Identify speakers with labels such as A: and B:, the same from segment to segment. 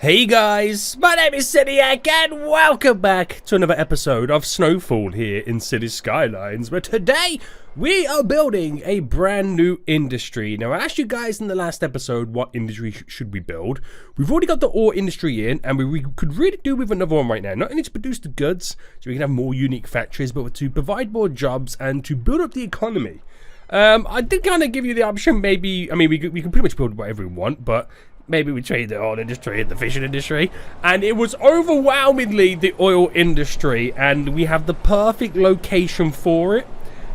A: Hey guys, my name is Cidiac and welcome back to another episode of SnowFool here in City Skylines, where today we are building a brand new industry. Now I asked you guys in the last episode what industry should we build. We've already got the ore industry in and we could really do with another one right now. Not only to produce the goods so we can have more unique factories, but to provide more jobs and to build up the economy. I did kind of give you the option, maybe, I mean we can pretty much build whatever we want, but maybe we trade the oil industry and the fishing industry. And it was overwhelmingly the oil industry. And we have the perfect location for it.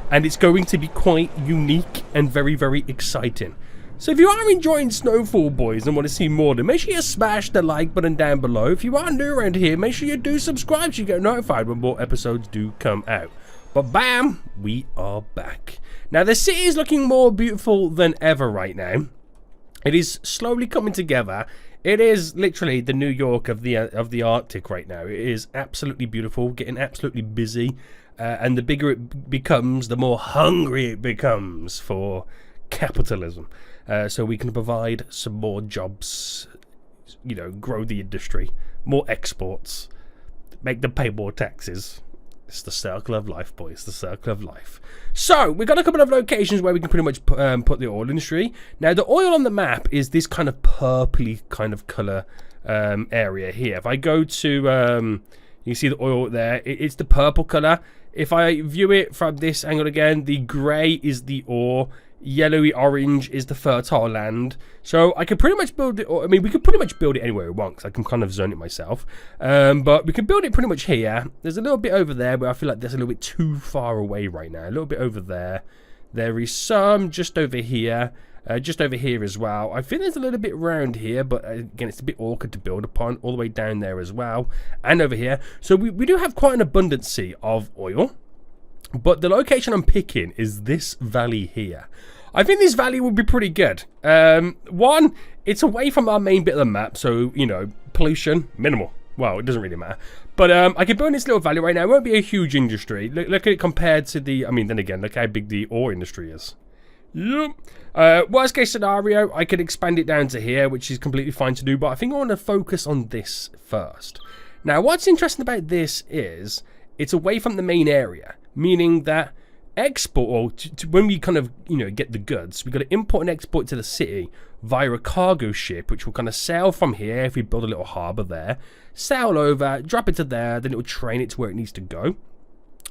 A: And it's going to be quite unique and very, very exciting. So if you are enjoying SnowFool, boys, and want to see more, then make sure you smash the like button down below. If you are new around here, make sure you do subscribe so you get notified when more episodes do come out. But bam, we are back. Now the city is looking more beautiful than ever right now. It is slowly coming together. It is literally the New York of the Arctic right now. It is absolutely beautiful, getting absolutely busy, and the bigger it becomes, the more hungry it becomes for capitalism. So we can provide some more jobs, you know, grow the industry, more exports, make them pay more taxes. It's the circle of life, boys. The circle of life. So, we've got a couple of locations where we can pretty much put the oil industry. Now, the oil on the map is this kind of purpley kind of colour area here. If I go to, you see the oil there. It's the purple colour. If I view it from this angle again, the grey is the ore. Yellowy orange is the fertile land. So I can pretty much build it, I mean we could pretty much build it anywhere we want because I can kind of zone it myself, but we can build it pretty much here. There's a little bit over there where I feel like that's a little bit too far away right now. A little bit over there. There is some just over here as well. I think there's a little bit around here, but again it's a bit awkward to build upon. All the way down there as well, and over here. So we do have quite an abundancy of oil. But the location I'm picking is this valley here. I think this valley would be pretty good. One, it's away from our main bit of the map, so, you know, pollution, minimal. Well, it doesn't really matter. But I can build this little valley right now. It won't be a huge industry. Look at it compared to the, I mean, then again, look how big the ore industry is. Yep. Worst case scenario, I could expand it down to here, which is completely fine to do, but I think I want to focus on this first. Now, what's interesting about this is it's away from the main area. Meaning that export, or when we kind of, you know, get the goods, we've got to import and export to the city via a cargo ship, which will kind of sail from here if we build a little harbour there, sail over, drop it to there, then it will train it to where it needs to go,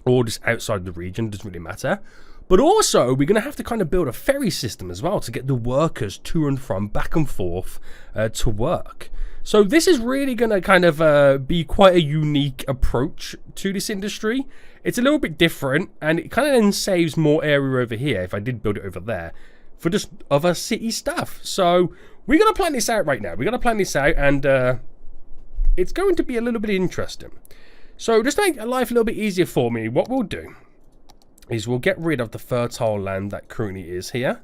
A: or just outside the region, doesn't really matter. But also, we're going to have to kind of build a ferry system as well to get the workers to and from, back and forth to work. So this is really going to kind of be quite a unique approach to this industry. It's a little bit different, and it kind of then saves more area over here if I did build it over there for just other city stuff. So we're going to plan this out right now. We're going to plan this out, and it's going to be a little bit interesting. So just to make life a little bit easier for me, what we'll do is we'll get rid of the fertile land that currently is here.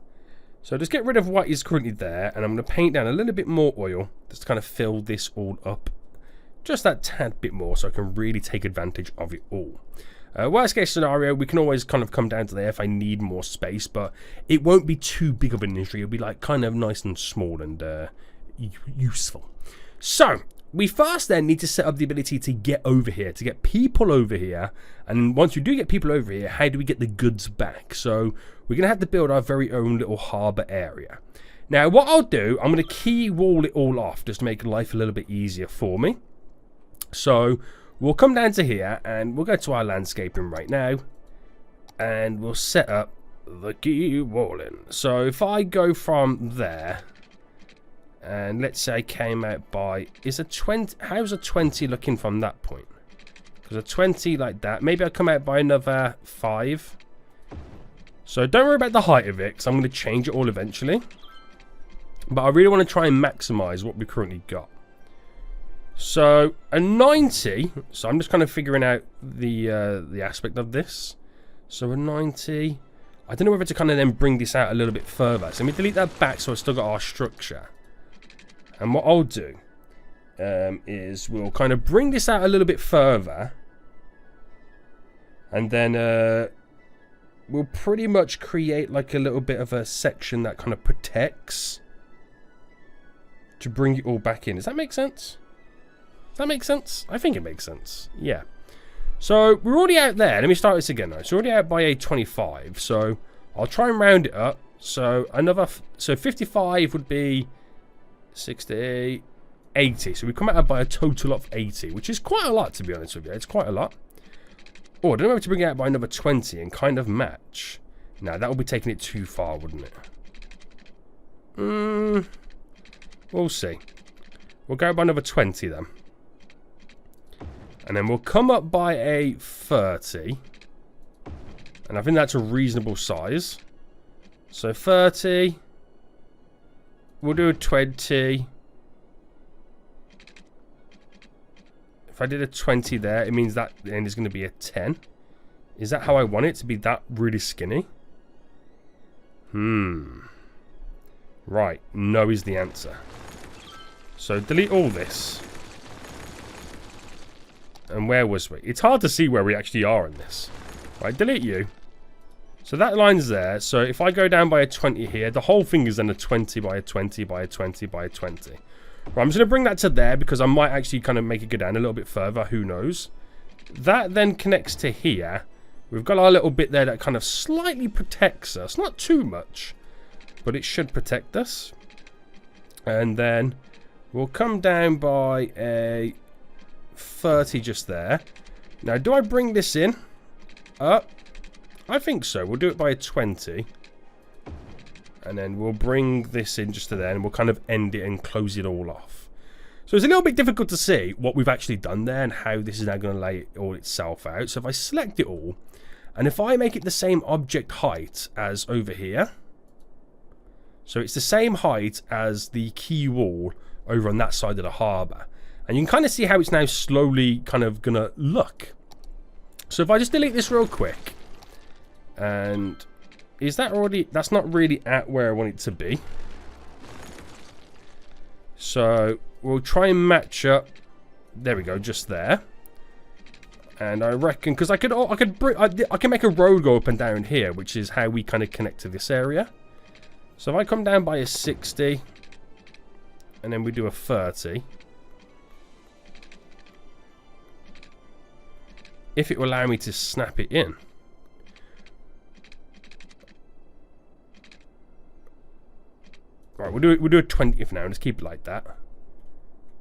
A: So just get rid of what is currently there, and I'm going to paint down a little bit more oil just to kind of fill this all up just that tad bit more so I can really take advantage of it all. Worst case scenario, we can always kind of come down to there if I need more space, but it won't be too big of an industry. It'll be like kind of nice and small and useful. So we first then need to set up the ability to get over here, to get people over here. And once we do get people over here, how do we get the goods back? So we're going to have to build our very own little harbour area. Now, what I'll do, I'm going to key wall it all off just to make life a little bit easier for me. So we'll come down to here and we'll go to our landscaping right now. And we'll set up the key walling. So if I go from there, and let's say I came out by, is a 20, how's a 20 looking from that point? Because a 20 like that, maybe I'll come out by another 5. So don't worry about the height of it, because I'm going to change it all eventually. But I really want to try and maximize what we currently got. So a 90, so I'm just kind of figuring out the aspect of this. So a 90, I don't know whether to kind of then bring this out a little bit further. So let me delete that back so I've still got our structure. And what I'll do is we'll kind of bring this out a little bit further. And then we'll pretty much create like a little bit of a section that kind of protects to bring it all back in. Does that make sense? Does that make sense? I think it makes sense. Yeah. So we're already out there. Let me start this again though. So we're already out by a 25. So I'll try and round it up. So another, so 55 would be 60, 80. So we come out by a total of 80, which is quite a lot to be honest with you. It's quite a lot. Oh, I don't know if to bring it out by another 20 and kind of match. Now that would be taking it too far, wouldn't it? We'll see. We'll go by another 20 then. And then we'll come up by a 30. And I think that's a reasonable size. So 30. We'll do a 20. If I did a 20 there, it means that the end is going to be a 10. Is that how I want it to be that really skinny? Right. No is the answer. So delete all this. And where was we? It's hard to see where we actually are in this. Right, delete you. So that line's there. So if I go down by a 20 here, the whole thing is then a 20 by a 20 by a 20 by a 20. Right, I'm just going to bring that to there because I might actually kind of make it go down a little bit further. Who knows? That then connects to here. We've got our little bit there that kind of slightly protects us. Not too much, but it should protect us. And then we'll come down by a 30 just there. Now, do I bring this in? I think so. We'll do it by a 20. And then we'll bring this in just to there, and we'll kind of end it and close it all off. So it's a little bit difficult to see what we've actually done there and how this is now going to lay it all itself out. So if I select it all, and if I make it the same object height as over here, so it's the same height as the quay wall over on that side of the harbour. And you can kind of see how it's now slowly kind of going to look. So if I just delete this real quick. And is that already... That's not really at where I want it to be. So we'll try and match up. There we go, just there. And I reckon... Because I can make a road go up and down here, which is how we kind of connect to this area. So if I come down by a 60. And then we do a 30. If it will allow me to snap it in. Right, we'll do a 20 for now and just keep it like that.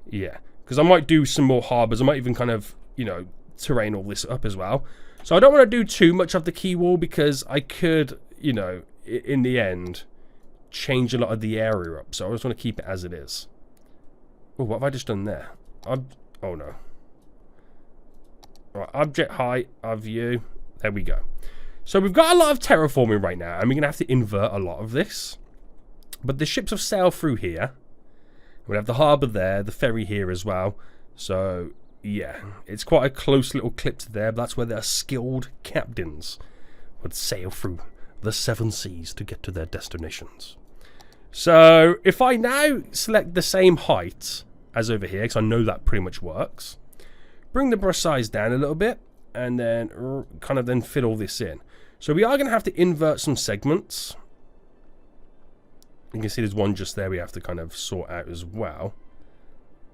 A: Yeah, because I might do some more harbours. I might even kind of, you know, terrain all this up as well. So I don't want to do too much of the quay wall because I could, you know, in the end, change a lot of the area up. So I just want to keep it as it is. Oh, what have I just done there? Oh no. Right, object height of view. There we go. So we've got a lot of terraforming right now, and we're going to have to invert a lot of this. But the ships have sailed through here. We have the harbour there, the ferry here as well. So, yeah, it's quite a close little clip to there, but that's where their skilled captains would sail through the 7 seas to get to their destinations. So, if I now select the same height as over here, because I know that pretty much works, bring the brush size down a little bit, and then kind of then fit all this in. So we are going to have to invert some segments. You can see there's one just there we have to kind of sort out as well.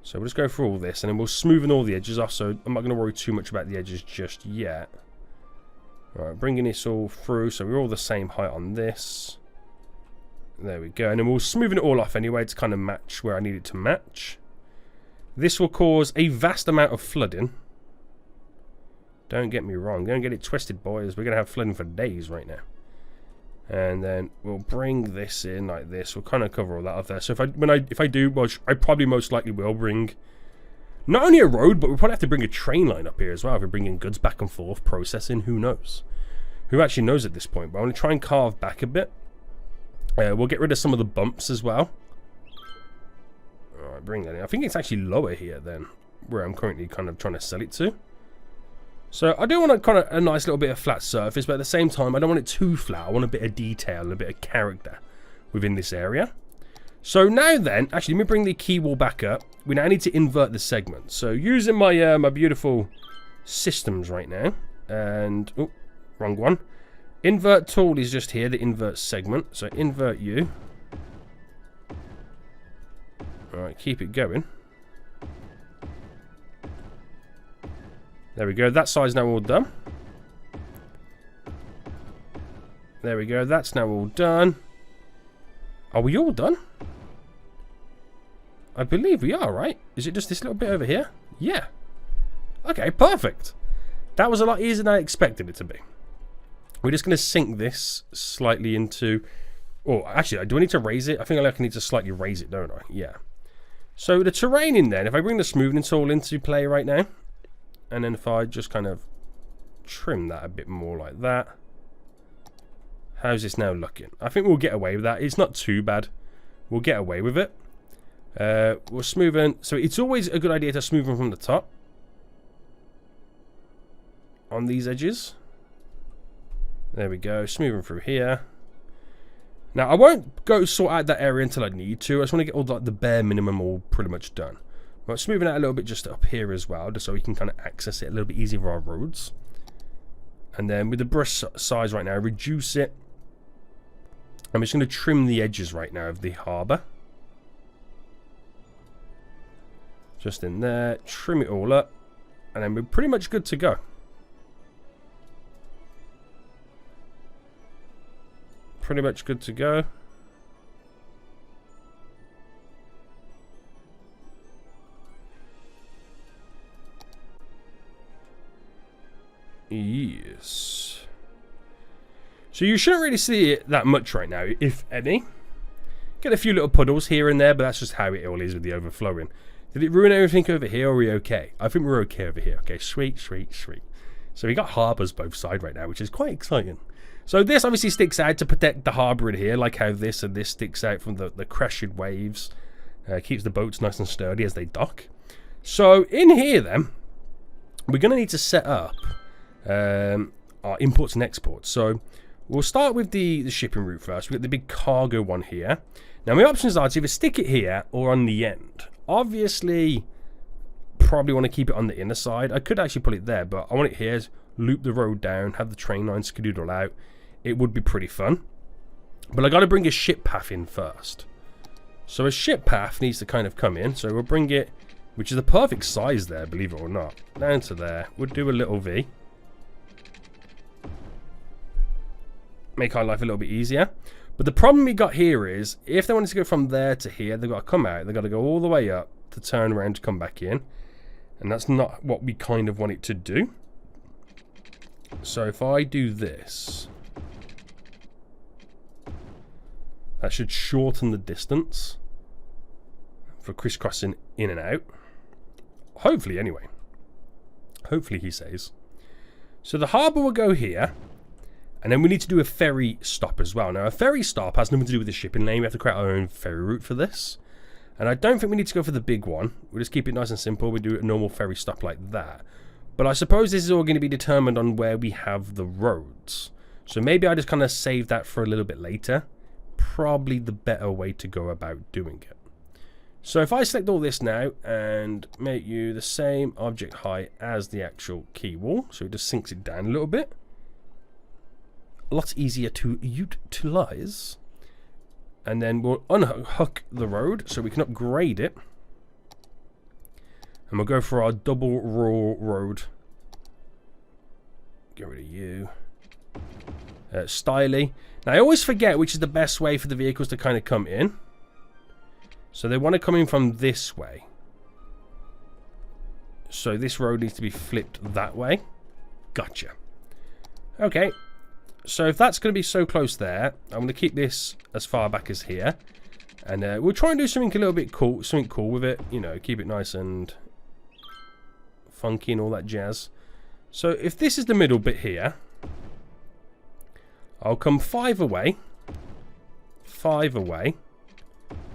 A: So we'll just go through all this, and then we'll smoothen all the edges off, so I'm not going to worry too much about the edges just yet. Alright, bringing this all through, so we're all the same height on this. There we go, and then we'll smoothen it all off anyway to kind of match where I need it to match. This will cause a vast amount of flooding. Don't get me wrong, don't get it twisted, boys. We're going to have flooding for days right now. And then we'll bring this in like this. We'll kind of cover all that up there. So if I do, well, I probably most likely will bring not only a road, but we'll probably have to bring a train line up here as well. If we're bringing goods back and forth, processing, who knows? Who actually knows at this point? But I want to try and carve back a bit. We'll get rid of some of the bumps as well. Alright, bring that in. I think it's actually lower here than where I'm currently kind of trying to sell it to. So I do want a nice little bit of flat surface, but at the same time I don't want it too flat. I want a bit of detail and a bit of character within this area. So now then, actually let me bring the quay wall back up. We now need to invert the segment. So using my my beautiful systems right now, and oh, wrong one. Invert tool is just here, the invert segment. So invert you. Alright, keep it going. There we go. That side's now all done. There we go. That's now all done. Are we all done? I believe we are, right? Is it just this little bit over here? Yeah. Okay, perfect. That was a lot easier than I expected it to be. We're just going to sink this slightly into... Oh, actually, do I need to raise it? I think I need to slightly raise it, don't I? Yeah. So the terrain then, if I bring the smoothing tool into play right now, and then if I just kind of trim that a bit more like that. How's this now looking? I think we'll get away with that. It's not too bad. We'll get away with it. We're smoothing. So it's always a good idea to smoothen from the top. On these edges. There we go. Smoothing through here. Now, I won't go sort out that area until I need to. I just want to get all the bare minimum all pretty much done. But smoothing out a little bit just up here as well, just so we can kind of access it a little bit easier for our roads. And then with the brush size right now, reduce it. I'm just going to trim the edges right now of the harbour. Just in there, trim it all up, and then we're pretty much good to go. Pretty much good to go. Yes. So you shouldn't really see it that much right now, if any. Get a few little puddles here and there, but that's just how it all is with the overflowing. Did it ruin everything over here, or are we okay? I think we're okay over here. Okay, sweet, sweet, sweet. So we got harbours both sides right now, which is quite exciting. So this obviously sticks out to protect the harbour in here, like how this and this sticks out from the crashing waves. Keeps the boats nice and sturdy as they dock. So in here then, we're going to need to set up our imports and exports. So we'll start with the shipping route first. We've got the big cargo one here. Now my options are to either stick it here or on the end. Obviously, probably want to keep it on the inner side. I could actually put it there, but I want it here. Loop the road down, have the train line skedoodle out. It would be pretty fun. But I got to bring a ship path in first. So a ship path needs to kind of come in. So we'll bring it, which is the perfect size there, believe it or not. Down to there. We'll do a little V. Make our life a little bit easier. But the problem we got here is, if they wanted to go from there to here, they've got to come out. They've got to go all the way up to turn around to come back in. And that's not what we kind of want it to do. So if I do this, that should shorten the distance for crisscrossing in and out. Hopefully, anyway. Hopefully, he says. So the harbour will go here. And then we need to do a ferry stop as well. Now, a ferry stop has nothing to do with the shipping lane. We have to create our own ferry route for this. And I don't think we need to go for the big one. We'll just keep it nice and simple. We do a normal ferry stop like that. But I suppose this is all going to be determined on where we have the roads. So maybe I just kind of save that for a little bit later. Probably the better way to go about doing it. So if I select all this now and make you the same object height as the actual key wall. So it just sinks it down a little bit. A lot easier to utilize. And then we'll unhook the road so we can upgrade it. And we'll go for our double raw road. Get rid of you. Styly. Now I always forget which is the best way for the vehicles to kind of come in. So they want to come in from this way. So this road needs to be flipped that way. Gotcha. Okay. So if that's going to be so close there, I'm going to keep this as far back as here. And we'll try and do something a little bit cool, something cool with it. You know, keep it nice and funky and all that jazz. So if this is the middle bit here, I'll come 5 away. 5 away.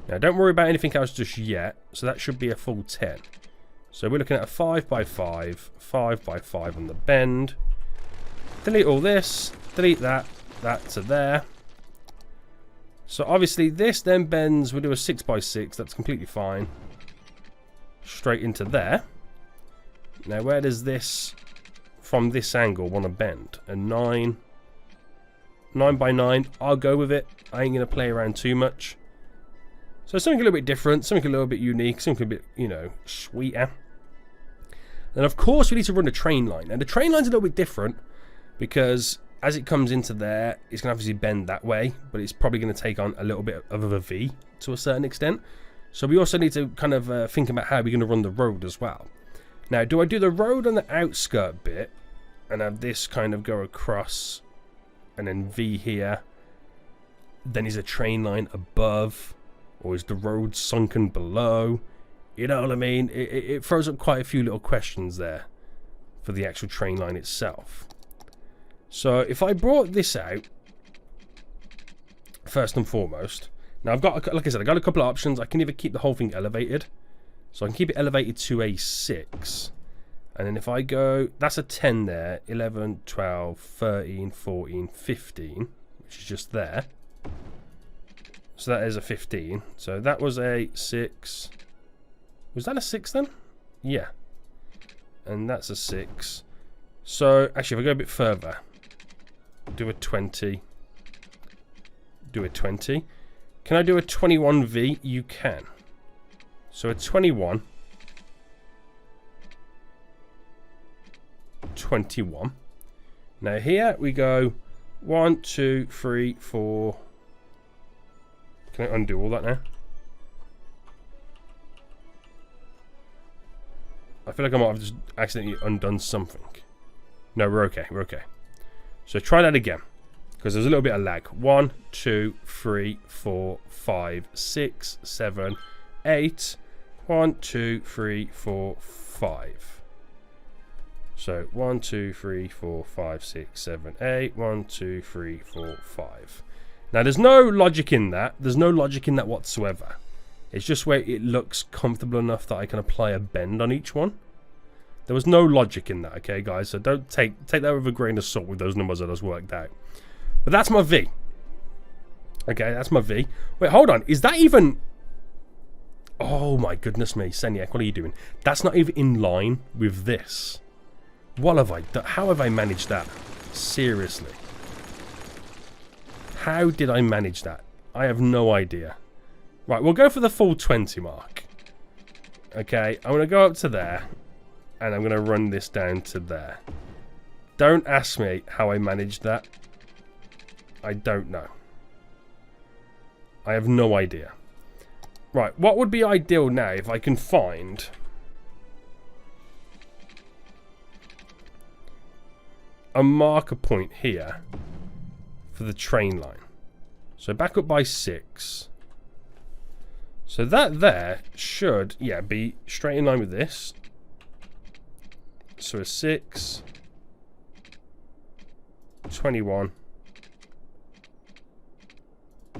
A: Now don't worry about anything else just yet. So that should be a full 10. So we're looking at a 5 by 5, 5 by 5 on the bend. Delete all this. Delete that to there. So obviously this then bends, we'll do a 6 by 6, that's completely fine. Straight into there. Now where does this, from this angle, want to bend? A 9 by 9, I'll go with it. I ain't going to play around too much. So something a little bit different, something a little bit unique, something a bit, you know, sweeter. And of course we need to run a train line. And the train line's a little bit different because as it comes into there, it's going to obviously bend that way, but it's probably going to take on a little bit of a V to a certain extent. So we also need to kind of think about how we're going to run the road as well. Now, do I do the road on the outskirt bit and have this kind of go across and then V here? Then is a train line above? Or is the road sunken below? You know what I mean? It throws up quite a few little questions there for the actual train line itself. So if I brought this out, first and foremost, now I've got, like I said, I've got a couple of options. I can either keep the whole thing elevated. So I can keep it elevated to a 6. And then if I go, that's a 10 there, 11, 12, 13, 14, 15, which is just there. So that is a 15. So that was a 6. Was that a 6 then? Yeah. And that's a 6. So actually, if I go a bit further, do a 20. Do a 20. Can I do a 21V? You can. So a 21. 21. Now here we go 1, 2, 3, 4. Can I undo all that now? I feel like I might have just accidentally undone something. No, we're okay. We're okay. So try that again. Because there's a little bit of lag. 1, 2, 3, 4, 5, 6, 7, 8. 1, 2, 3, 4, 5. So 1, 2, 3, 4, 5, 6, 7, 8. 1, 2, 3, 4, 5. Now there's no logic in that. There's no logic in that whatsoever. It's just where it looks comfortable enough that I can apply a bend on each one. There was no logic in that, okay, guys? So don't take that with a grain of salt with those numbers that I just worked out. But that's my V. Okay, that's my V. Wait, hold on. Is that even... Oh, my goodness me. Seniac, what are you doing? That's not even in line with this. What have I done? How have I managed that? Seriously. How did I manage that? I have no idea. Right, we'll go for the full 20 mark. Okay, I'm going to go up to there. And I'm going to run this down to there. Don't ask me how I managed that. I don't know. I have no idea. Right, what would be ideal now if I can find... a marker point here for the train line. So back up by 6. So that there should, yeah, be straight in line with this. So a 6, 21,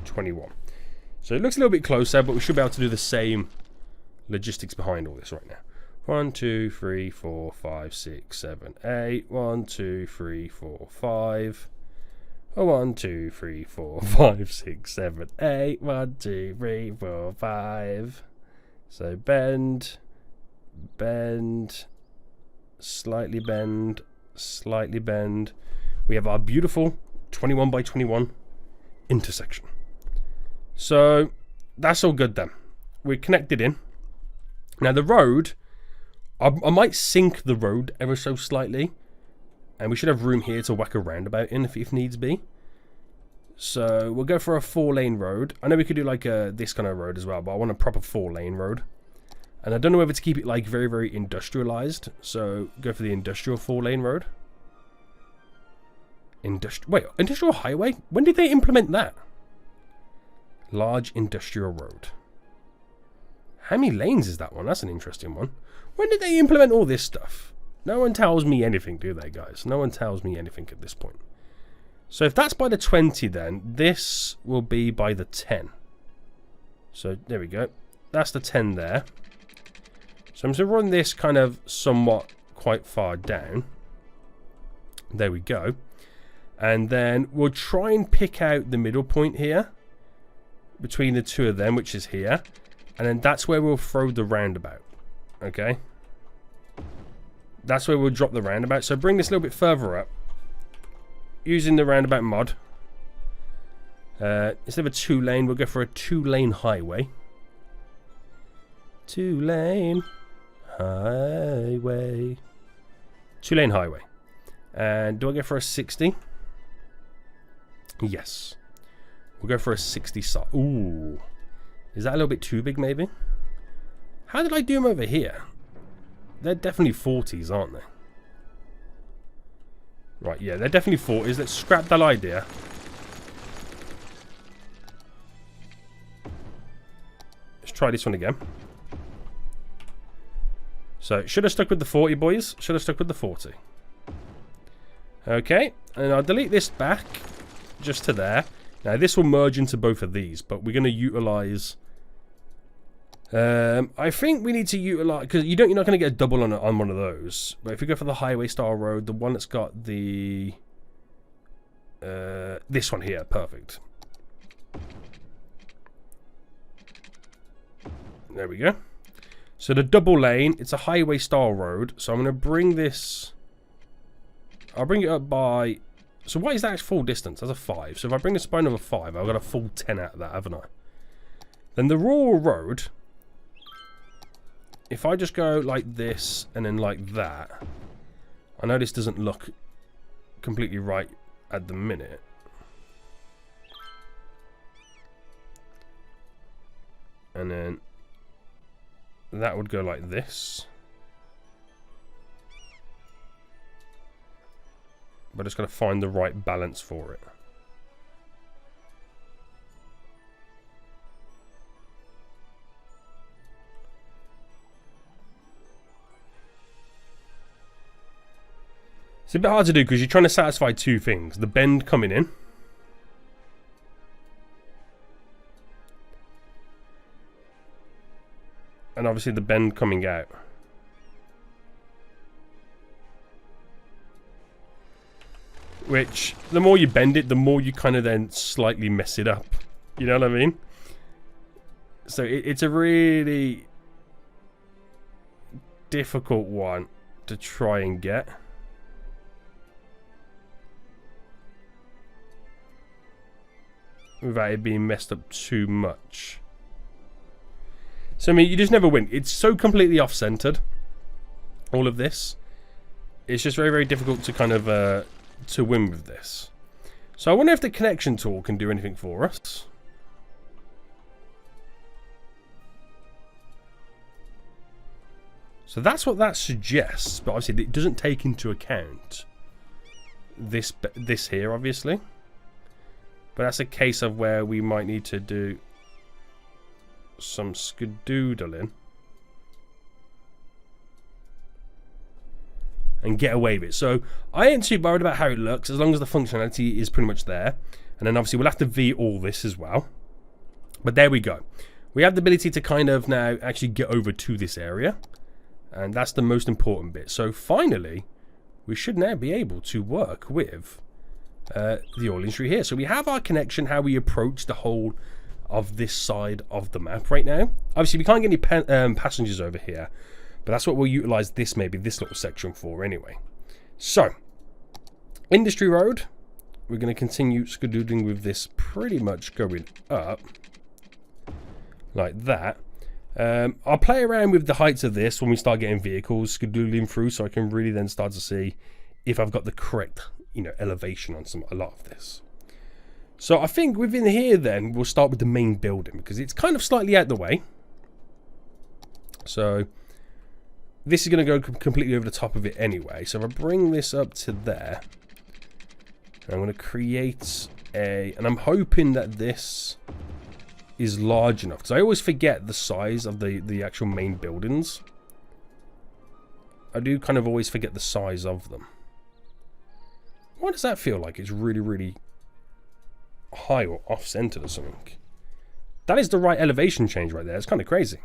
A: 21. So it looks a little bit closer, but we should be able to do the same logistics behind all this right now. 1, 2, 3, 4, 5, 6, 7, 8. 1, 2, 3, 4, 5. 1, 2, 3, 4, 5, 6, 7, 8. 1, 2, 3, 4, 5. So bend, bend, slightly bend, slightly bend. We have our beautiful 21 by 21 intersection. So that's all good then. We're connected in. Now the road, I might sink the road ever so slightly. And we should have room here to whack a roundabout in if needs be. So we'll go for a 4-lane road. I know we could do like this kind of road as well, but I want a proper 4-lane road. And I don't know whether to keep it like very, very industrialized. So go for the industrial 4-lane road. Wait, industrial highway? When did they implement that? Large industrial road. How many lanes is that one? That's an interesting one. When did they implement all this stuff? No one tells me anything, do they, guys? No one tells me anything at this point. So if that's by the 20 then, this will be by the 10. So there we go. That's the 10 there. So I'm going to run this kind of somewhat quite far down. There we go. And then we'll try and pick out the middle point here. Between the two of them, which is here. And then that's where we'll throw the roundabout. Okay. That's where we'll drop the roundabout. So bring this a little bit further up. Using the roundabout mod. Instead of a 2-lane, we'll go for a 2-lane highway. 2-lane highway. highway. 2-lane highway. And do I go for a 60? Yes. We'll go for a 60 side. Ooh. Is that a little bit too big, maybe? How did I do them over here? They're definitely 40s, aren't they? Right, yeah, they're definitely 40s. Let's scrap that idea. Let's try this one again. So, should have stuck with the 40, boys. Should have stuck with the 40. Okay, and I'll delete this back just to there. Now, this will merge into both of these, but we're going to utilize... I think we need to utilize... Because you're not going to get a double on one of those. But if we go for the highway style road, the one that's got the... this one here, perfect. There we go. So the double lane, it's a highway style road. So I'm going to bring this... I'll bring it up by... So what is that full distance? That's a 5. So if I bring this by another 5, I've got a full 10 out of that, haven't I? Then the rural road... If I just go like this and then like that... I know this doesn't look completely right at the minute. And then... That would go like this. But it's got to find the right balance for it. It's a bit hard to do because you're trying to satisfy two things. The bend coming in. And obviously the bend coming out. Which, the more you bend it, the more you kind of then slightly mess it up. You know what I mean? So it's a really difficult one to try and get. Without it being messed up too much. So, I mean, you just never win. It's so completely off-centered. All of this. It's just very, very difficult to kind of... to win with this. So I wonder if the connection tool can do anything for us. So that's what that suggests, but obviously it doesn't take into account this here, obviously. But that's a case of where we might need to do some skadoodling and get away with it. So I ain't too worried about how it looks as long as the functionality is pretty much there. And then obviously we'll have to V all this as well. But there we go. We have the ability to kind of now actually get over to this area. And that's the most important bit. So finally, we should now be able to work with the oil industry here. So we have our connection, how we approach the whole of this side of the map right now. Obviously we can't get any passengers over here. But that's what we'll utilize this, maybe this little section for anyway. So, Industry Road. We're going to continue skadoodling with this pretty much going up. Like that. I'll play around with the heights of this when we start getting vehicles skadoodling through. So I can really then start to see if I've got the correct, elevation on a lot of this. So I think within here then, we'll start with the main building. Because it's kind of slightly out the way. So... This is going to go completely over the top of it anyway. So if I bring this up to there, I'm going to create a... And I'm hoping that this is large enough. Because I always forget the size of the actual main buildings. I do kind of always forget the size of them. Why does that feel like it's really, really high or off-centered or something? That is the right elevation change right there. It's kind of crazy.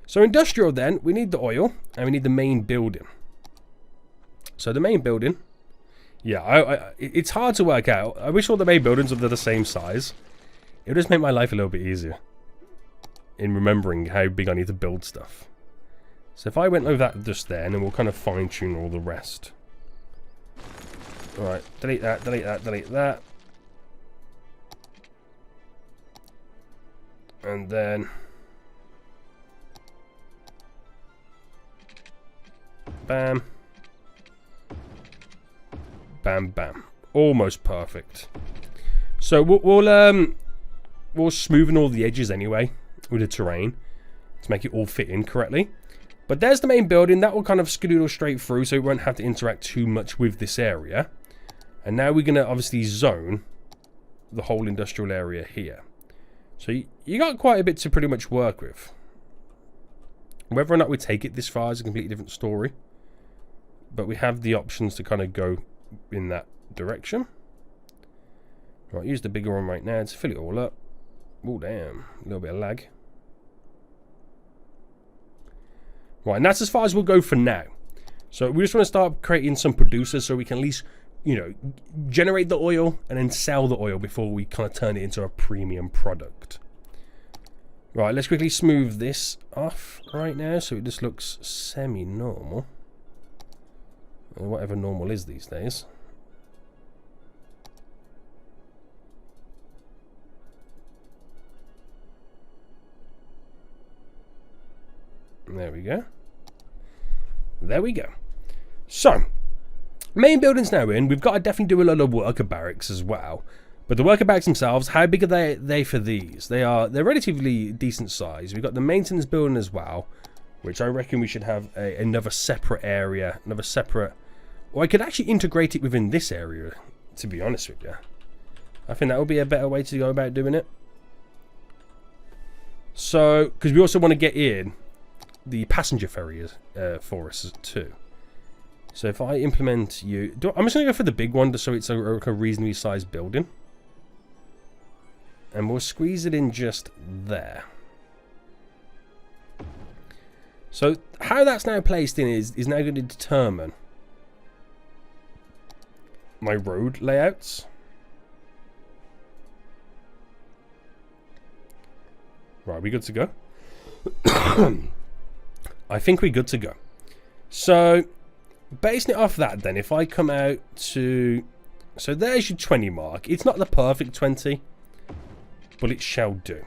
A: So industrial then, we need the oil, and we need the main building. So the main building, yeah, it's hard to work out. I wish all the main buildings were the same size. It would just make my life a little bit easier in remembering how big I need to build stuff. So if I went over that just there, and then we'll kind of fine tune all the rest. Alright, delete that, delete that, delete that. And then... Bam. Bam, bam. Almost perfect. So we'll smoothen all the edges anyway with the terrain to make it all fit in correctly. But there's the main building. That will kind of skedoodle straight through, so it won't have to interact too much with this area. And now we're going to obviously zone the whole industrial area here. So you got quite a bit to pretty much work with. Whether or not we take it this far is a completely different story. But we have the options to kind of go in that direction. Right, use the bigger one right now to fill it all up. Oh, damn. A little bit of lag. Right, and that's as far as we'll go for now. So we just want to start creating some producers so we can at least, you know, generate the oil and then sell the oil before we kind of turn it into a premium product. Right, let's quickly smooth this off right now so it just looks semi-normal. Or whatever normal is these days. There we go. There we go. So, main building's now in. We've got to definitely do a lot of worker barracks as well. But the worker barracks themselves, how big are they for these? They're relatively decent size. We've got the maintenance building as well, which I reckon we should have another separate area, another separate... Or I could actually integrate it within this area, to be honest with you. I think that would be a better way to go about doing it. So, because we also want to get in the passenger ferries for us too. So if I implement you... I'm just going to go for the big one just so it's a reasonably sized building. And we'll squeeze it in just there. So how that's now placed in is now going to determine my road layouts. Right, we good to go? I think we're good to go. So, basing it off that then, if I come out to... So there's your 20 mark. It's not the perfect 20, but it shall do.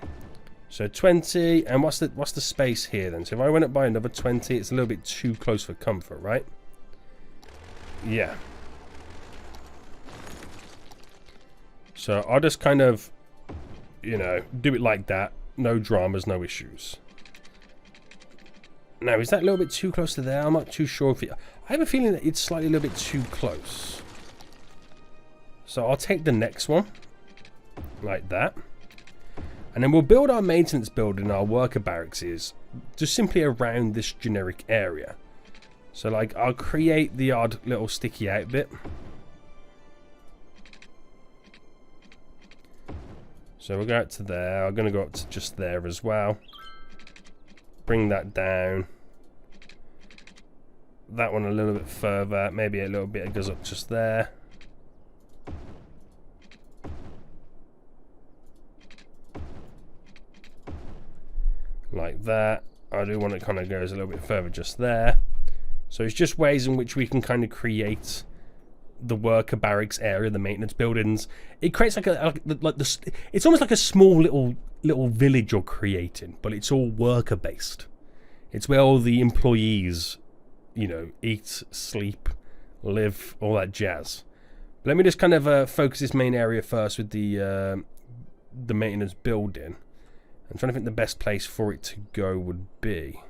A: So 20, and what's the space here then? So if I went up by another 20, it's a little bit too close for comfort, right? Yeah. So I'll just kind of, you know, do it like that. No dramas, no issues. Now, is that a little bit too close to there? I'm not too sure if it... I have a feeling that it's slightly a little bit too close. So I'll take the next one. Like that. And then we'll build our maintenance building, our worker barracks is just simply around this generic area. So, like, I'll create the odd little sticky out bit. So we'll go out to there. I'm going to go up to just there as well. Bring that down. That one a little bit further. Maybe a little bit goes up just there. Like that. I do want it kind of goes a little bit further just there. So it's just ways in which we can kind of create the worker barracks area, the maintenance buildings. It creates like it's almost like a small little village you're creating, but it's all worker based. It's where all the employees, you know, eat, sleep, live, all that jazz. But let me just kind of focus this main area first with the maintenance building. I'm trying to think the best place for it to go would be.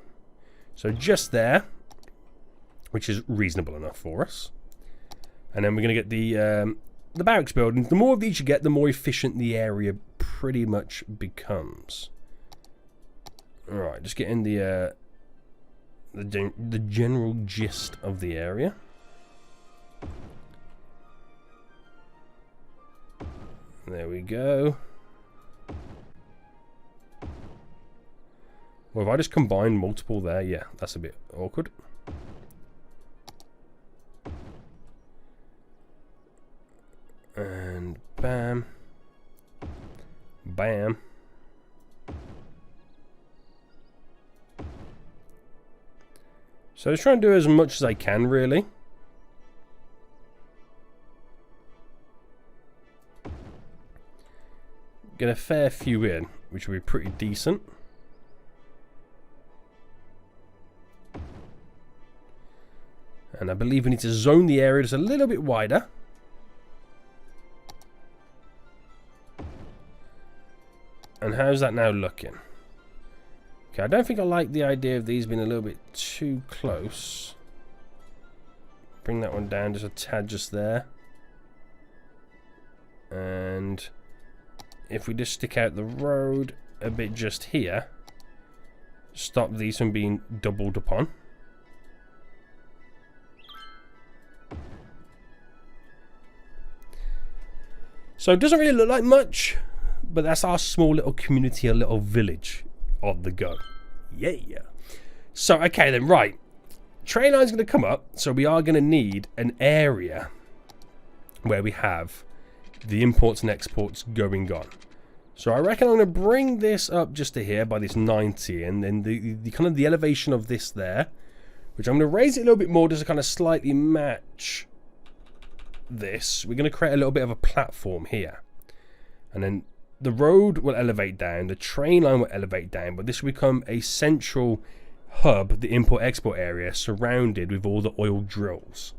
A: So just there, which is reasonable enough for us. And then we're going to get the barracks building. The more of these you get, the more efficient the area pretty much becomes. Alright, just getting the general gist of the area. There we go. Well, if I just combine multiple there, yeah, that's a bit awkward. And bam. Bam. So I was trying to do as much as I can, really. Get a fair few in, which will be pretty decent. And I believe we need to zone the area just a little bit wider. And how's that now looking? Okay, I don't think I like the idea of these being a little bit too close. Bring that one down just a tad just there. And if we just stick out the road a bit just here, stop these from being doubled upon. So it doesn't really look like much, but that's our small little community, a little village of the go. Yeah. So, okay then, right. Train line's going to come up, so we are going to need an area where we have the imports and exports going on. So I reckon I'm going to bring this up just to here by this 90, and then the kind of the elevation of this there, which I'm going to raise it a little bit more just to kind of slightly match this. We're going to create a little bit of a platform here, and then the road will elevate down, the train line will elevate down, but this will become a central hub, the import-export area, surrounded with all the oil drills.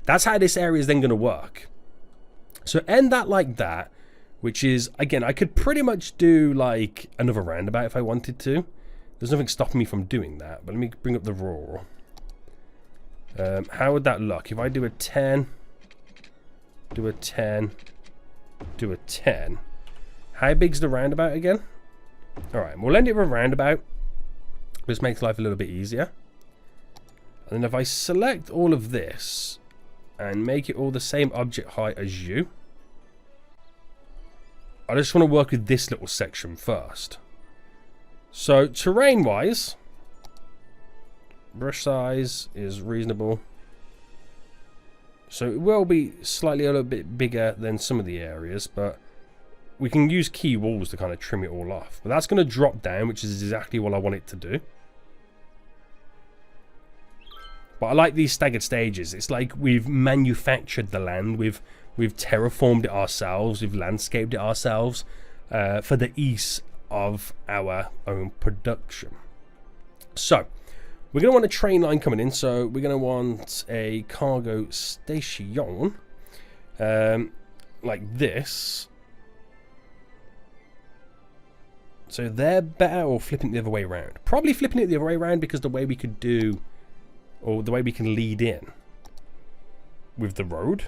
A: That's how this area is then going to work. So end that like that, which is, again, I could pretty much do like another roundabout if I wanted to. There's nothing stopping me from doing that, but let me bring up the rural. How would that look? If I do a 10, do a 10, do a 10. How big's the roundabout again? Alright, we'll end it with a roundabout. This makes life a little bit easier. And then if I select all of this and make it all the same object height as you, I just want to work with this little section first. So terrain wise, brush size is reasonable. So it will be slightly a little bit bigger than some of the areas, but we can use key walls to kind of trim it all off. But that's going to drop down, which is exactly what I want it to do. But I like these staggered stages. It's like we've manufactured the land, we've terraformed it ourselves, we've landscaped it ourselves for the ease of our own production. So we're going to want a train line coming in, so we're going to want a cargo station like this. So they're better, or flipping it the other way around? Probably flipping it the other way around, because the way we could do, or the way we can lead in with the road,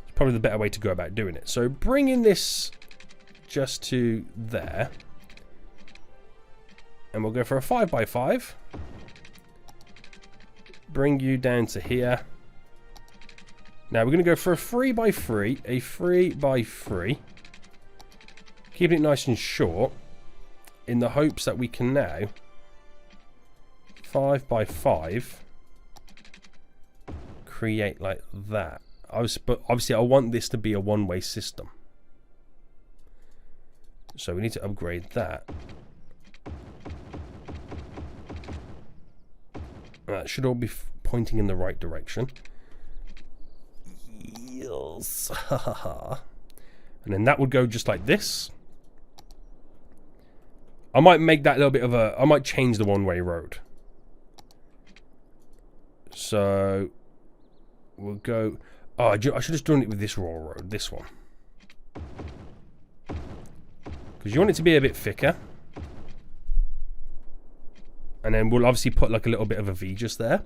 A: is probably the better way to go about doing it. So bringing this just to there, and we'll go for a 5x5. Bring you down to here. Now we're going to go for a 3x3, a 3x3. Keeping it nice and short, in the hopes that we can now 5x5 create like that. But obviously I want this to be a one-way system, so we need to upgrade that. That should all be pointing in the right direction. Yes. And then that would go just like this. I might make that a little bit of a... I might change the one-way road. So we'll go... Oh, I should have just done it with this raw road. This one. Because you want it to be a bit thicker. And then we'll obviously put like a little bit of a V just there.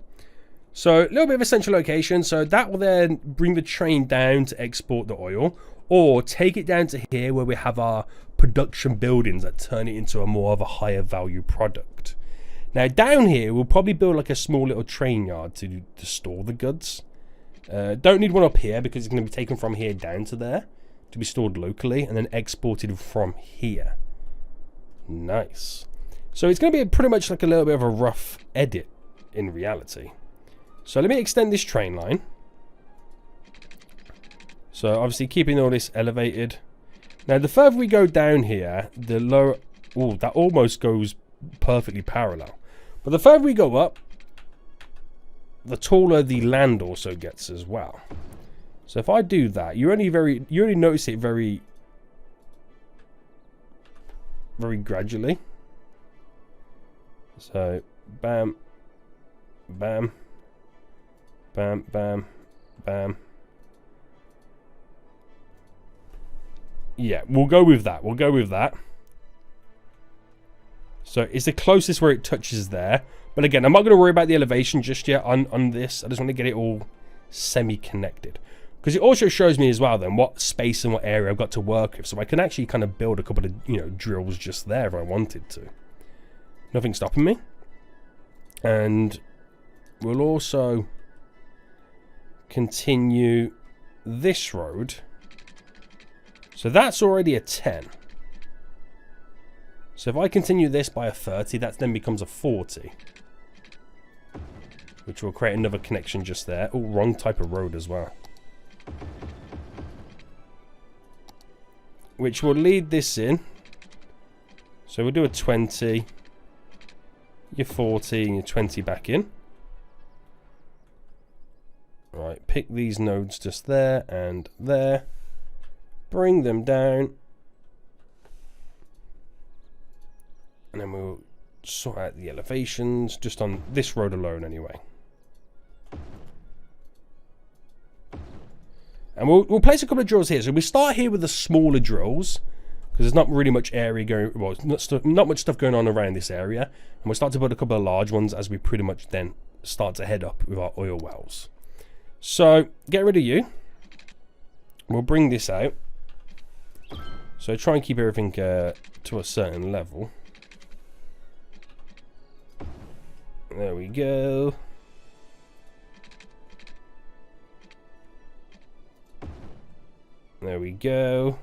A: So a little bit of a central location. So that will then bring the train down to export the oil. Or take it down to here where we have our production buildings that turn it into a more of a higher value product. Now down here we'll probably build like a small little train yard to store the goods. Don't need one up here because it's going to be taken from here down to there to be stored locally and then exported from here. Nice. So it's going to be pretty much like a little bit of a rough edit in reality. So let me extend this train line. So obviously keeping all this elevated. Now the further we go down here, the lower... Oh, that almost goes perfectly parallel. But the further we go up, the taller the land also gets as well. So if I do that, you only notice it very gradually. So bam, bam, Bam, bam, bam. Yeah, we'll go with that. We'll go with that. So it's the closest where it touches there. But again, I'm not going to worry about the elevation just yet on this. I just want to get it all semi-connected. Because it also shows me as well then what space and what area I've got to work with. So I can actually kind of build a couple of, you know, drills just there if I wanted to. Nothing stopping me. And we'll also continue this road. So that's already a 10. So if I continue this by a 30, that then becomes a 40. Which will create another connection just there. Oh, wrong type of road as well. Which will lead this in. So we'll do a 20. Your 40 and your 20 back in. Right, pick these nodes just there and there. Bring them down. And then we'll sort out the elevations just on this road alone anyway. And we'll place a couple of drills here. So we start here with the smaller drills because there's not really much area going, well, not much stuff going on around this area. And we'll start to build a couple of large ones as we pretty much then start to head up with our oil wells. So get rid of you. We'll bring this out. So try and keep everything to a certain level. There we go. There we go.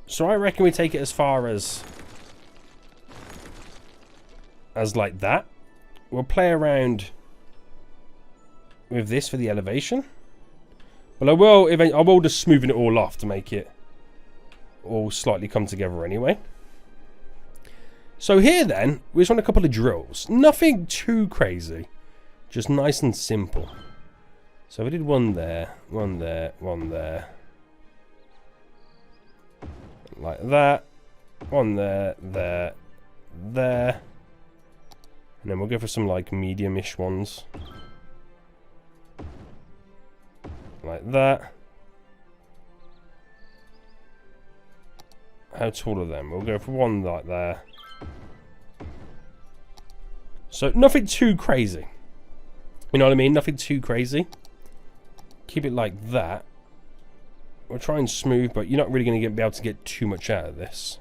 A: So I reckon we take it as far as like that. We'll play around with this for the elevation. But I will just smoothen it all off to make it all slightly come together anyway. So here then, we just want a couple of drills. Nothing too crazy. Just nice and simple. So we did one there, one there, one there. Like that. One there, there, there. And then we'll go for some like medium-ish ones. Like that. How tall are them? We'll go for one like there. So nothing too crazy. You know what I mean? Nothing too crazy. Keep it like that. We'll try and smooth, but you're not really going to be able to get too much out of this.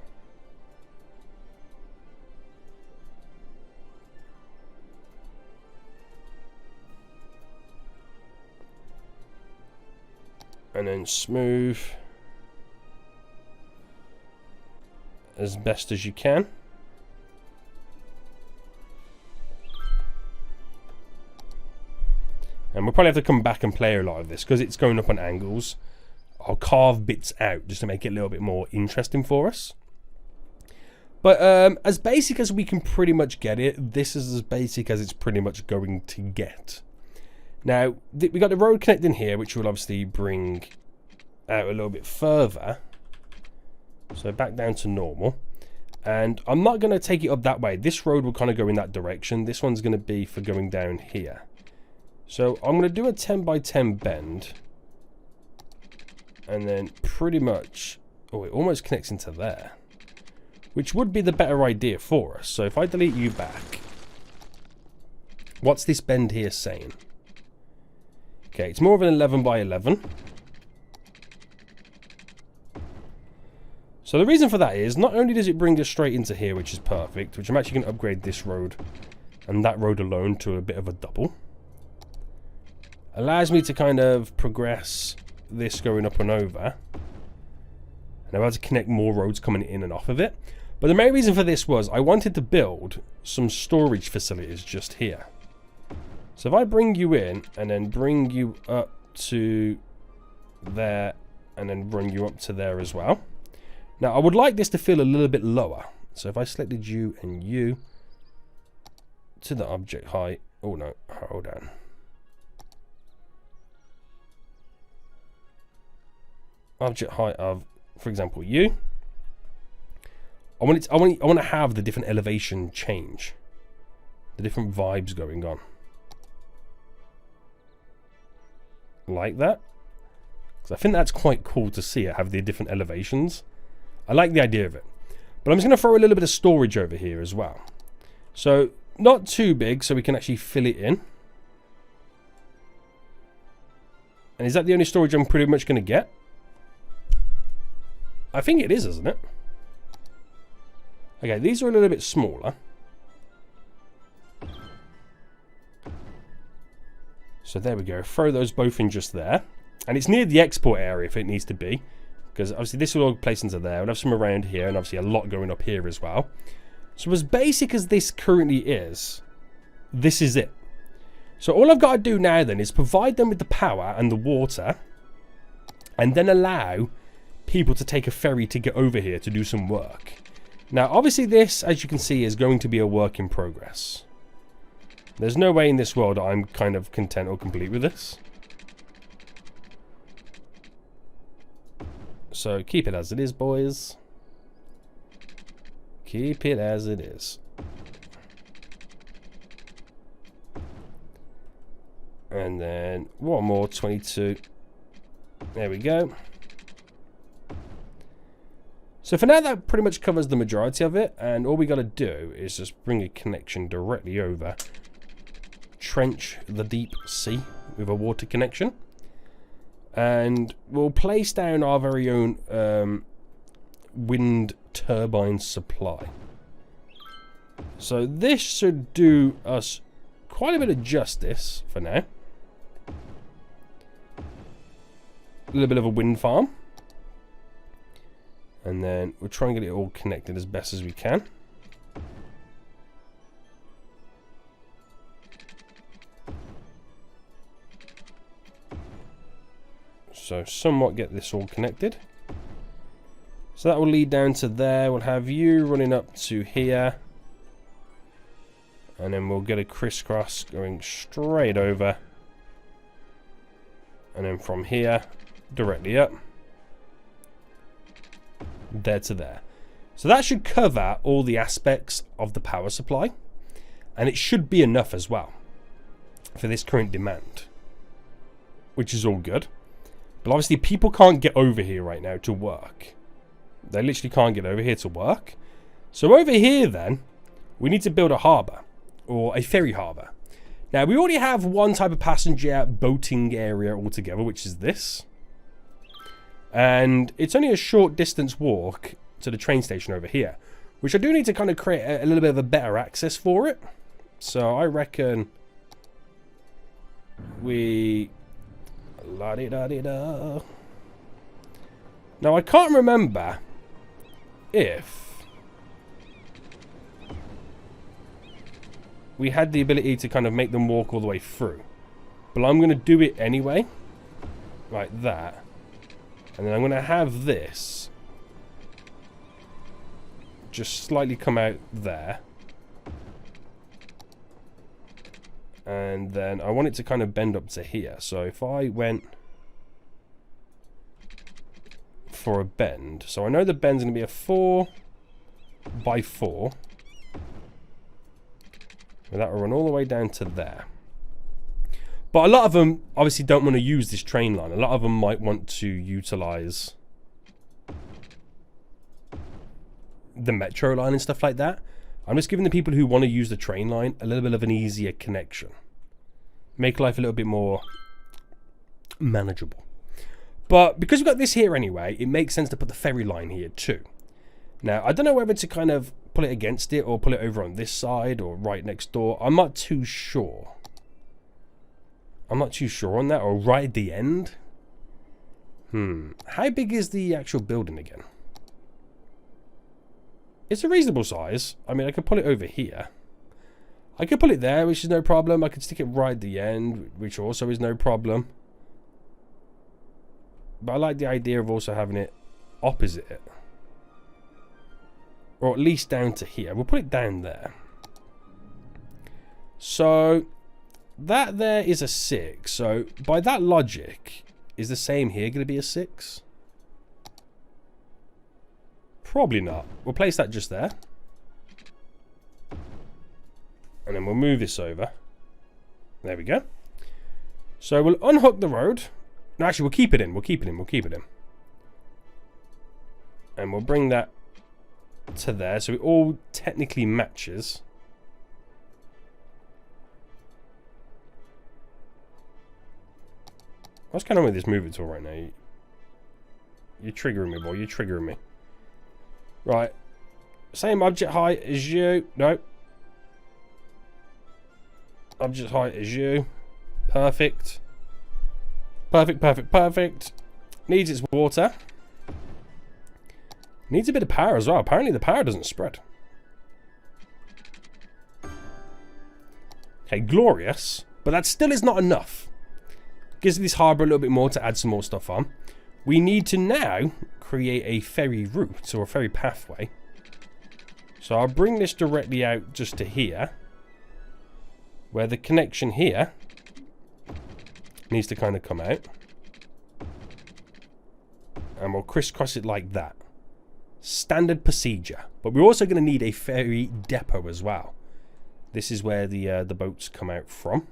A: And then smooth as best as you can. And we'll probably have to come back and play a lot of this because it's going up on angles. I'll carve bits out just to make it a little bit more interesting for us. But as basic as we can pretty much get it, this is as basic as it's pretty much going to get. Now, we got the road connecting here, which will obviously bring out a little bit further. So back down to normal. And I'm not going to take it up that way. This road will kind of go in that direction. This one's going to be for going down here. So I'm going to do a 10 by 10 bend. And then pretty much... Oh, it almost connects into there. Which would be the better idea for us. So if I delete you back... What's this bend here saying? Okay, it's more of an 11 by 11. So the reason for that is, not only does it bring us straight into here, which is perfect, which I'm actually going to upgrade this road and that road alone to a bit of a double. Allows me to kind of progress this going up and over. And I'm able to connect more roads coming in and off of it. But the main reason for this was I wanted to build some storage facilities just here. So if I bring you in and then bring you up to there and then bring you up to there as well. Now I would like this to feel a little bit lower. So if I selected you and you to the object height. Oh no, hold on. Object height of, for example, you. I want to have the different elevation change. the different vibes going on. Like that. Because I think that's quite cool to see it have the different elevations. I like the idea of it. But I'm just going to throw a little bit of storage over here as well. So, not too big so we can actually fill it in. And is that the only storage I'm pretty much going to get? I think it is, isn't it? Okay, these are a little bit smaller. So there we go. Throw those both in just there. And it's near the export area if it needs to be. Because obviously this will all place into there. We'll have some around here and obviously a lot going up here as well. So as basic as this currently is, this is it. So all I've got to do now then is provide them with the power and the water. And then allow people to take a ferry to get over here to do some work. Now obviously this, as you can see, is going to be a work in progress. There's no way in this world I'm kind of content or complete with this. So keep it as it is, boys. Keep it as it is. And then one more, 22. There we go. So for now, that pretty much covers the majority of it. And all we got to do is just bring a connection directly over. Trench the deep sea with a water connection. And we'll place down our very own wind turbine supply. So this should do us quite a bit of justice for now. A little bit of a wind farm. And then we'll try and get it all connected as best as we can. So somewhat get this all connected. So that will lead down to there. We'll have you running up to here. And then we'll get a crisscross going straight over. And then from here, directly up. There to there. So that should cover all the aspects of the power supply. And it should be enough as well for this current demand. Which is all good. But obviously people can't get over here right now to work. They literally can't get over here to work. So over here then, we need to build a harbour. Or a ferry harbour. Now we already have one type of passenger boating area altogether, which is this. And it's only a short distance walk to the train station over here. Which I do need to kind of create a little bit of a better access for it. So I reckon we... La-di-da-di-da. Now I can't remember if we had the ability to kind of make them walk all the way through. But I'm going to do it anyway. Like that. And then I'm going to have this just slightly come out there. And then I want it to kind of bend up to here. So if I went for a bend. So I know the bend's going to be a 4 by 4. And that will run all the way down to there. But a lot of them obviously don't want to use this train line. A lot of them might want to utilize the metro line and stuff like that. I'm just giving the people who want to use the train line a little bit of an easier connection. Make life a little bit more manageable. But because we've got this here anyway, it makes sense to put the ferry line here too. Now, I don't know whether to kind of pull it against it or pull it over on this side or right next door. I'm not too sure. I'm not too sure on that. Or right at the end. How big is the actual building again? It's a reasonable size. I mean, I could pull it over here. I could pull it there, which is no problem. I could stick it right at the end, which also is no problem. But I like the idea of also having it opposite it. Or at least down to here. We'll put it down there. So, that there is a 6. So, by that logic, is the same here going to be a 6? Probably not. We'll place that just there. And then we'll move this over. There we go. So we'll unhook the road. No, actually, we'll keep it in. We'll keep it in. We'll keep it in. And we'll bring that to there. So it all technically matches. What's going on with this moving tool right now? You're triggering me, boy. You're triggering me. Right. Same object height as you. No. Object height as you. Perfect. Perfect, perfect, perfect. Needs its water. Needs a bit of power as well. Apparently the power doesn't spread. Okay, glorious. But that still is not enough. Gives this harbour a little bit more to add some more stuff on. We need to now create a ferry route or a ferry pathway. So I'll bring this directly out just to here. Where the connection here needs to kind of come out. And we'll crisscross it like that. Standard procedure. But we're also going to need a ferry depot as well. This is where the boats come out from.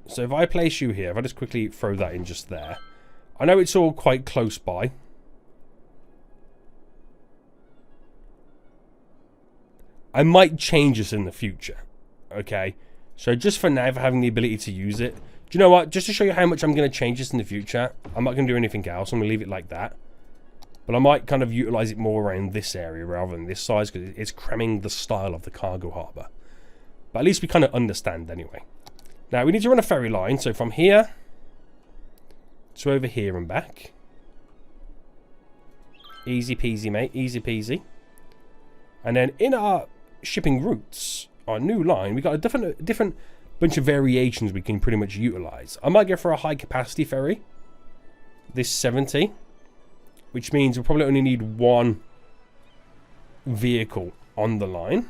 A: So if I place you here, if I just quickly throw that in just there. I know it's all quite close by. I might change this in the future. Okay. So just for now, for having the ability to use it. Do you know what? Just to show you how much I'm going to change this in the future. I'm not going to do anything else. I'm going to leave it like that. But I might kind of utilize it more around this area rather than this size. Because it's cramming the style of the cargo harbour. But at least we kind of understand anyway. Now we need to run a ferry line. So from here to over here and back. Easy peasy, mate. Easy peasy. And then in our shipping routes, our new line, we got a different bunch of variations we can pretty much utilize. I might go for a high capacity ferry. This 70. Which means we'll probably only need one vehicle on the line.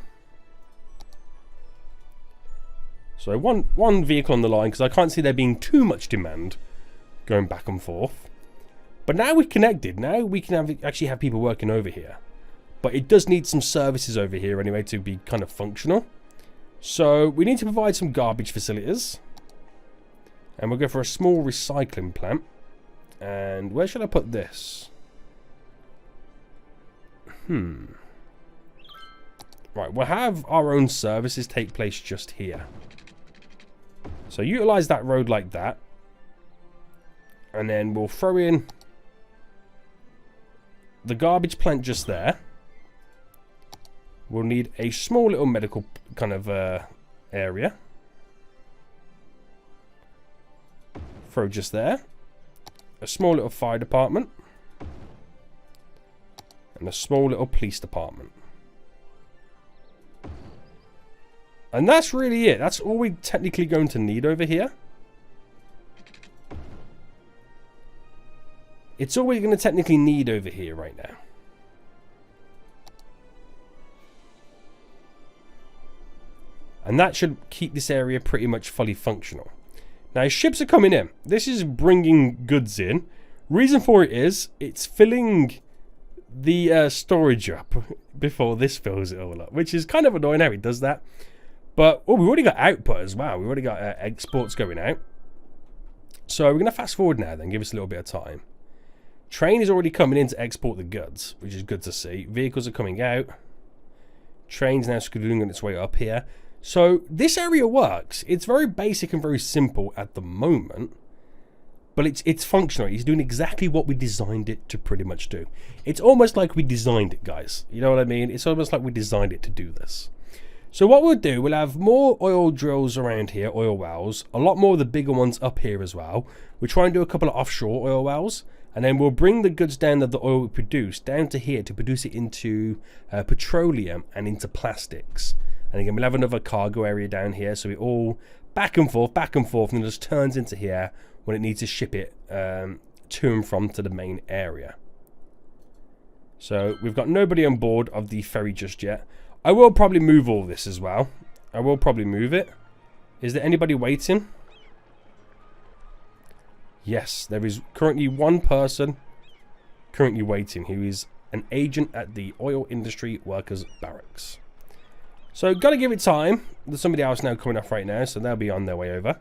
A: So one vehicle on the line, because I can't see there being too much demand going back and forth. But now we're connected. Now we can actually have people working over here. But it does need some services over here anyway to be kind of functional. So we need to provide some garbage facilities. And we'll go for a small recycling plant. And where should I put this? Right, we'll have our own services take place just here. So utilize that road like that. And then we'll throw in the garbage plant just there. We'll need a small little medical kind of area. Throw just there. A small little fire department. And a small little police department. And that's really it. That's all we're technically going to need over here. It's all we're going to technically need over here right now. And that should keep this area pretty much fully functional. Now, ships are coming in. This is bringing goods in. Reason for it is, it's filling the storage up before this fills it all up. Which is kind of annoying how it does that. But, oh, we've already got output as well. We've already got exports going out. So, we're going to fast forward now then. Give us a little bit of time. Train is already coming in to export the goods, which is good to see. Vehicles are coming out. Train's now scootering on its way up here. So this area works. It's very basic and very simple at the moment. But it's functional. It's doing exactly what we designed it to pretty much do. It's almost like we designed it, guys. You know what I mean? It's almost like we designed it to do this. So what we'll do, we'll have more oil drills around here, oil wells. A lot more of the bigger ones up here as well. We'll try and do a couple of offshore oil wells. And then we'll bring the goods down of the oil we produce down to here to produce it into petroleum and into plastics. And again, we'll have another cargo area down here. So it all back and forth, and it just turns into here when it needs to ship it to and from to the main area. So we've got nobody on board of the ferry just yet. I will probably move all this as well. I will probably move it. Is there anybody waiting? Yes, there is currently one person currently waiting who is an agent at the oil industry workers barracks. So, gotta give it time. There's somebody else now coming off right now, so they'll be on their way over.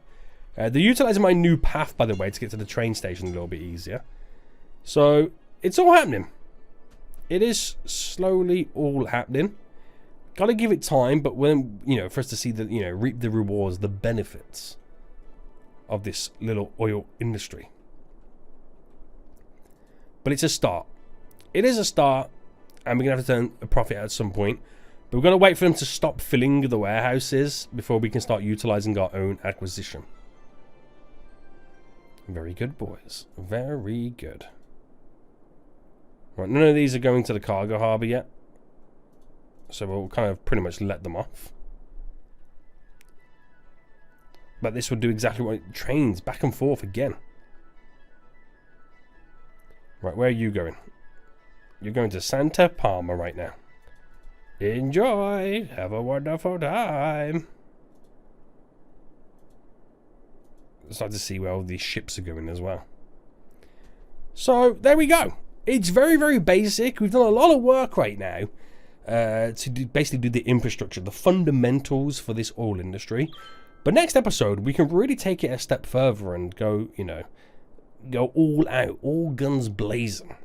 A: They're utilising my new path, by the way, to get to the train station a little bit easier. So, it's all happening. It is slowly all happening. Gotta give it time, but when, for us to see the, reap the rewards, the benefits of this little oil industry. But it's a start. It is a start, and we're gonna have to turn a profit at some point. But we're gonna wait for them to stop filling the warehouses before we can start utilizing our own acquisition. Very good, boys. Very good. Right, none of these are going to the cargo harbour yet. So we'll kind of pretty much let them off. But this will do exactly what it trains back and forth again. Right, where are you going? You're going to Santa Palma right now. Enjoy. Have a wonderful time. It's nice to see where all these ships are going as well. So, there we go. It's very, very basic. We've done a lot of work right now to basically do the infrastructure, the fundamentals for this oil industry. But next episode, we can really take it a step further and go, go all out, all guns blazing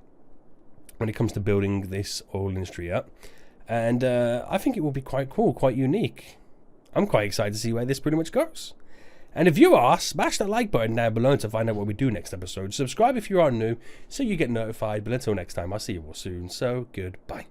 A: when it comes to building this oil industry up. And I think it will be quite cool, quite unique. I'm quite excited to see where this pretty much goes. And if you are, smash that like button down below to find out what we do next episode. Subscribe if you are new so you get notified. But until next time, I'll see you all soon. So, goodbye.